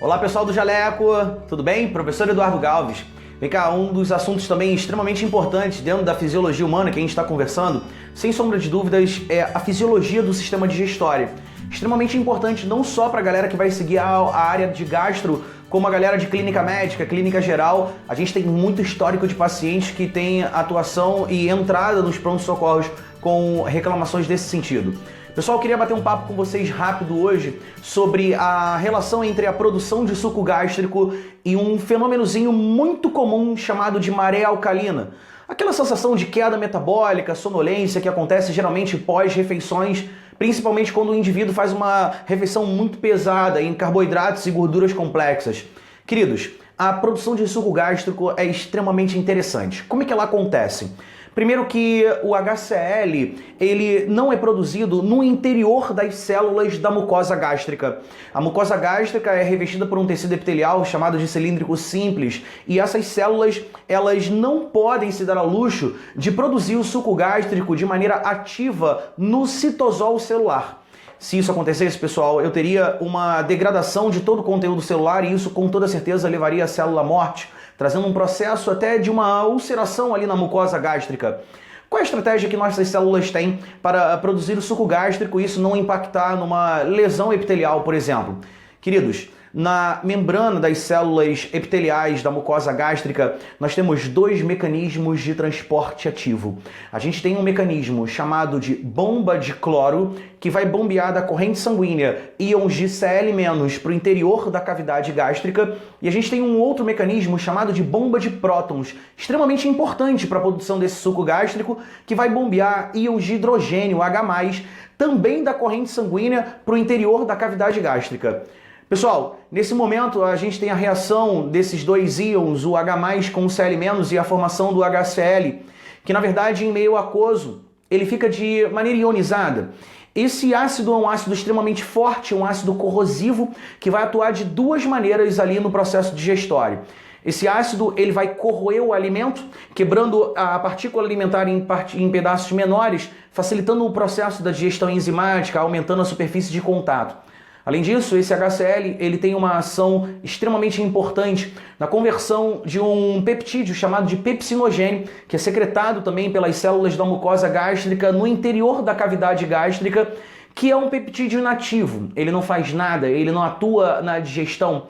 Olá pessoal do Jaleco, tudo bem? Professor Eduardo Galves. Vem cá, um dos assuntos também extremamente importantes dentro da fisiologia humana que a gente está conversando, sem sombra de dúvidas, é a fisiologia do sistema digestório. Extremamente importante não só para a galera que vai seguir a área de gastro, como a galera de clínica médica, clínica geral. A gente tem muito histórico de pacientes que têm atuação e entrada nos prontos-socorros com reclamações desse sentido. Pessoal, eu queria bater um papo com vocês rápido hoje sobre a relação entre a produção de suco gástrico e um fenômenozinho muito comum chamado de maré alcalina. Aquela sensação de queda metabólica, sonolência que acontece geralmente pós-refeições, principalmente quando o indivíduo faz uma refeição muito pesada em carboidratos e gorduras complexas. Queridos, a produção de suco gástrico é extremamente interessante. Como é que ela acontece? Primeiro que o HCl, ele não é produzido no interior das células da mucosa gástrica. A mucosa gástrica é revestida por um tecido epitelial chamado de cilíndrico simples, e essas células, elas não podem se dar ao luxo de produzir o suco gástrico de maneira ativa no citosol celular. Se isso acontecesse, pessoal, eu teria uma degradação de todo o conteúdo celular e isso com toda certeza levaria à célula morte, trazendo um processo até de uma ulceração ali na mucosa gástrica. Qual é a estratégia que nossas células têm para produzir o suco gástrico e isso não impactar numa lesão epitelial, por exemplo? Queridos, na membrana das células epiteliais da mucosa gástrica, nós temos dois mecanismos de transporte ativo. A gente tem um mecanismo chamado de bomba de cloro, que vai bombear da corrente sanguínea íons de Cl- para o interior da cavidade gástrica, e a gente tem um outro mecanismo chamado de bomba de prótons, extremamente importante para a produção desse suco gástrico, que vai bombear íons de hidrogênio, H+, também da corrente sanguínea para o interior da cavidade gástrica. Pessoal, nesse momento a gente tem a reação desses dois íons, o H+ com o Cl- e a formação do HCl, que na verdade em meio aquoso ele fica de maneira ionizada. Esse ácido é um ácido extremamente forte, um ácido corrosivo que vai atuar de duas maneiras ali no processo digestório. Esse ácido ele vai corroer o alimento, quebrando a partícula alimentar em pedaços menores, facilitando o processo da digestão enzimática, aumentando a superfície de contato. Além disso, esse HCl ele tem uma ação extremamente importante na conversão de um peptídeo chamado de pepsinogênio, que é secretado também pelas células da mucosa gástrica no interior da cavidade gástrica, que é um peptídeo inativo. Ele não faz nada, ele não atua na digestão.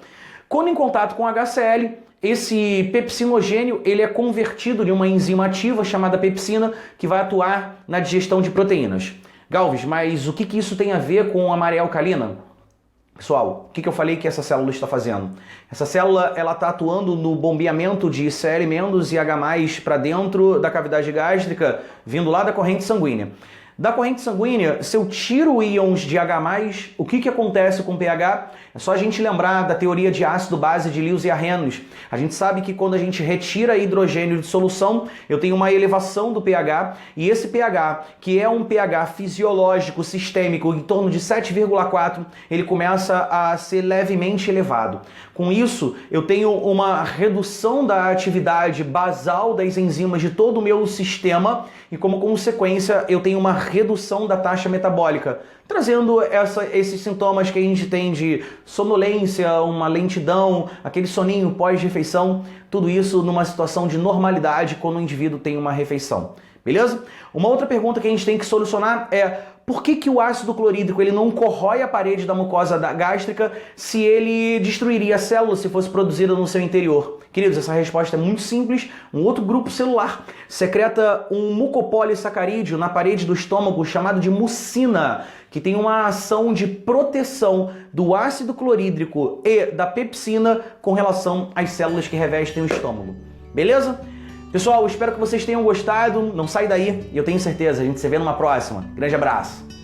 Quando em contato com o HCl, esse pepsinogênio ele é convertido em uma enzima ativa chamada pepsina, que vai atuar na digestão de proteínas. Galves, mas o que isso tem a ver com a maré alcalina? Pessoal, o que eu falei que essa célula está fazendo? Essa célula ela está atuando no bombeamento de Cl- e H+ para dentro da cavidade gástrica, vindo lá da corrente sanguínea. Da corrente sanguínea, se eu tiro íons de H+, o que acontece com o pH? É só a gente lembrar da teoria de ácido-base de Lewis e Arrhenius. A gente sabe que quando a gente retira hidrogênio de solução, eu tenho uma elevação do pH, e esse pH, que é um pH fisiológico sistêmico em torno de 7,4, ele começa a ser levemente elevado. Com isso, eu tenho uma redução da atividade basal das enzimas de todo o meu sistema, e como consequência, eu tenho uma redução da taxa metabólica, trazendo esses sintomas que a gente tem de sonolência, uma lentidão, aquele soninho pós-refeição, tudo isso numa situação de normalidade quando o indivíduo tem uma refeição. Beleza? Uma outra pergunta que a gente tem que solucionar é por que o ácido clorídrico ele não corrói a parede da mucosa gástrica se ele destruiria a célula se fosse produzida no seu interior? Queridos, essa resposta é muito simples. Um outro grupo celular secreta um mucopolissacarídeo na parede do estômago chamado de mucina, que tem uma ação de proteção do ácido clorídrico e da pepsina com relação às células que revestem o estômago. Beleza? Pessoal, espero que vocês tenham gostado. Não sai daí e eu tenho certeza, a gente se vê numa próxima. Grande abraço!